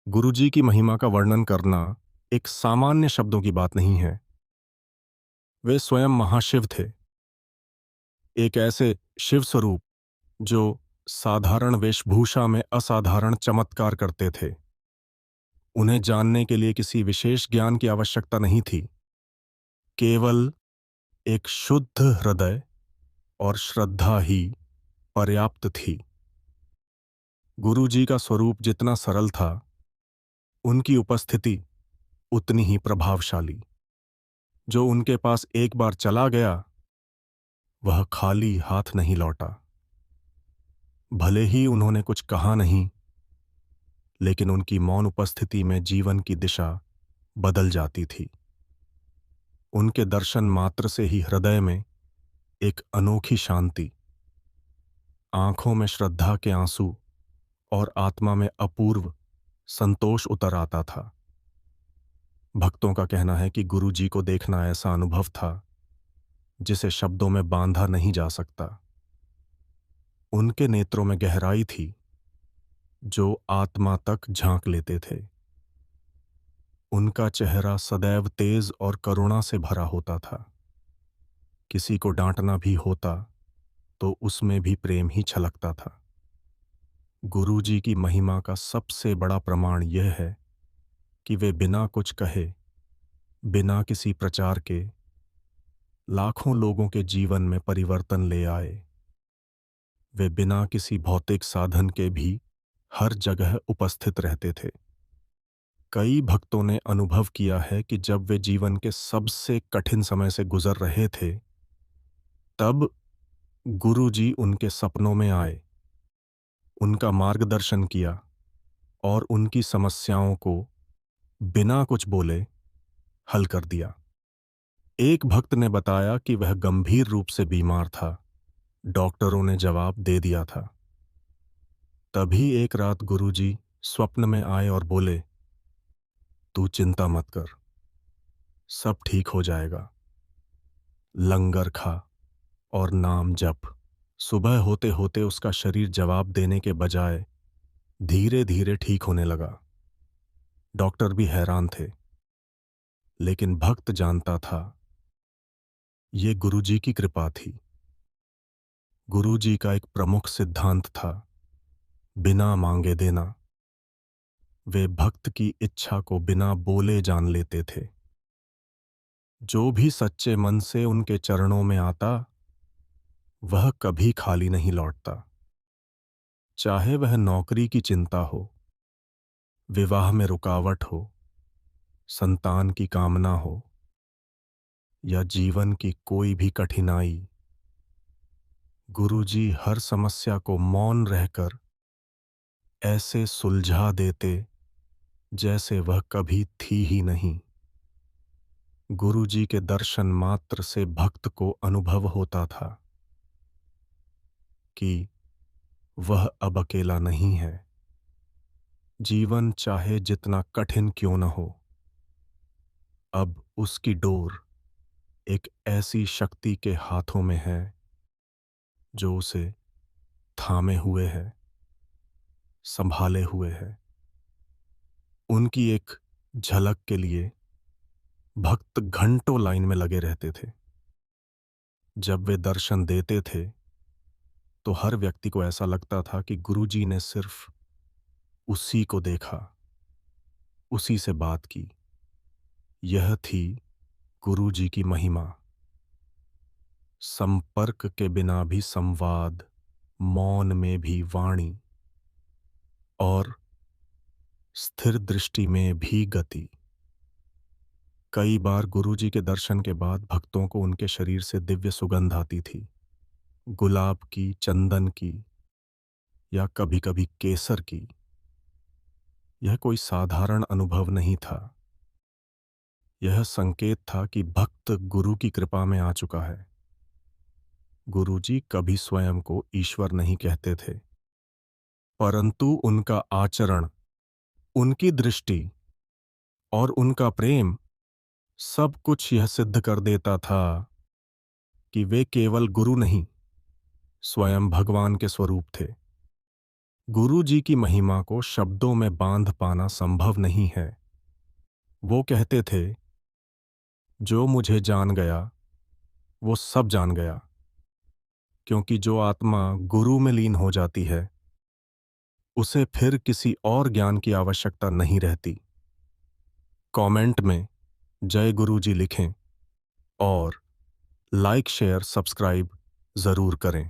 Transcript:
गुरुजी की महिमा का वर्णन करना एक सामान्य शब्दों की बात नहीं है। वे स्वयं महाशिव थे, एक ऐसे शिव स्वरूप जो साधारण वेशभूषा में असाधारण चमत्कार करते थे। उन्हें जानने के लिए किसी विशेष ज्ञान की आवश्यकता नहीं थी, केवल एक शुद्ध हृदय और श्रद्धा ही पर्याप्त थी। गुरुजी का स्वरूप जितना सरल था, उनकी उपस्थिति उतनी ही प्रभावशाली। जो उनके पास एक बार चला गया, वह खाली हाथ नहीं लौटा। भले ही उन्होंने कुछ कहा नहीं, लेकिन उनकी मौन उपस्थिति में जीवन की दिशा बदल जाती थी। उनके दर्शन मात्र से ही हृदय में एक अनोखी शांति, आंखों में श्रद्धा के आंसू और आत्मा में अपूर्व संतोष उतर आता था। भक्तों का कहना है कि गुरु जी को देखना ऐसा अनुभव था जिसे शब्दों में बांधा नहीं जा सकता। उनके नेत्रों में गहराई थी जो आत्मा तक झांक लेते थे। उनका चेहरा सदैव तेज और करुणा से भरा होता था। किसी को डांटना भी होता तो उसमें भी प्रेम ही छलकता था। गुरुजी की महिमा का सबसे बड़ा प्रमाण यह है कि वे बिना कुछ कहे, बिना किसी प्रचार के, लाखों लोगों के जीवन में परिवर्तन ले आए। वे बिना किसी भौतिक साधन के भी हर जगह उपस्थित रहते थे। कई भक्तों ने अनुभव किया है कि जब वे जीवन के सबसे कठिन समय से गुजर रहे थे, तब गुरुजी उनके सपनों में आए, उनका मार्गदर्शन किया और उनकी समस्याओं को बिना कुछ बोले हल कर दिया। एक भक्त ने बताया कि वह गंभीर रूप से बीमार था। डॉक्टरों ने जवाब दे दिया था। तभी एक रात गुरुजी स्वप्न में आए और बोले, तू चिंता मत कर, सब ठीक हो जाएगा। लंगर खा और नाम जप। सुबह होते होते उसका शरीर जवाब देने के बजाय धीरे धीरे ठीक होने लगा। डॉक्टर भी हैरान थे, लेकिन भक्त जानता था ये गुरुजी की कृपा थी। गुरुजी का एक प्रमुख सिद्धांत था, बिना मांगे देना। वे भक्त की इच्छा को बिना बोले जान लेते थे। जो भी सच्चे मन से उनके चरणों में आता, वह कभी खाली नहीं लौटता। चाहे वह नौकरी की चिंता हो, विवाह में रुकावट हो, संतान की कामना हो या जीवन की कोई भी कठिनाई, गुरुजी हर समस्या को मौन रहकर ऐसे सुलझा देते जैसे वह कभी थी ही नहीं। गुरुजी के दर्शन मात्र से भक्त को अनुभव होता था कि वह अब अकेला नहीं है। जीवन चाहे जितना कठिन क्यों न हो, अब उसकी डोर एक ऐसी शक्ति के हाथों में है जो उसे थामे हुए है, संभाले हुए है। उनकी एक झलक के लिए भक्त घंटों लाइन में लगे रहते थे। जब वे दर्शन देते थे तो हर व्यक्ति को ऐसा लगता था कि गुरुजी ने सिर्फ उसी को देखा, उसी से बात की। यह थी गुरुजी की महिमा। संपर्क के बिना भी संवाद, मौन में भी वाणी और स्थिर दृष्टि में भी गति। कई बार गुरुजी के दर्शन के बाद भक्तों को उनके शरीर से दिव्य सुगंध आती थी, गुलाब की, चंदन की या कभी-कभी केसर की। यह कोई साधारण अनुभव नहीं था। यह संकेत था कि भक्त गुरु की कृपा में आ चुका है। गुरुजी कभी स्वयं को ईश्वर नहीं कहते थे, परंतु उनका आचरण, उनकी दृष्टि और उनका प्रेम सब कुछ यह सिद्ध कर देता था कि वे केवल गुरु नहीं, स्वयं भगवान के स्वरूप थे। गुरु जी की महिमा को शब्दों में बांध पाना संभव नहीं है। वो कहते थे, जो मुझे जान गया वो सब जान गया, क्योंकि जो आत्मा गुरु में लीन हो जाती है उसे फिर किसी और ज्ञान की आवश्यकता नहीं रहती। कमेंट में जय गुरु जी लिखें और लाइक शेयर सब्सक्राइब जरूर करें।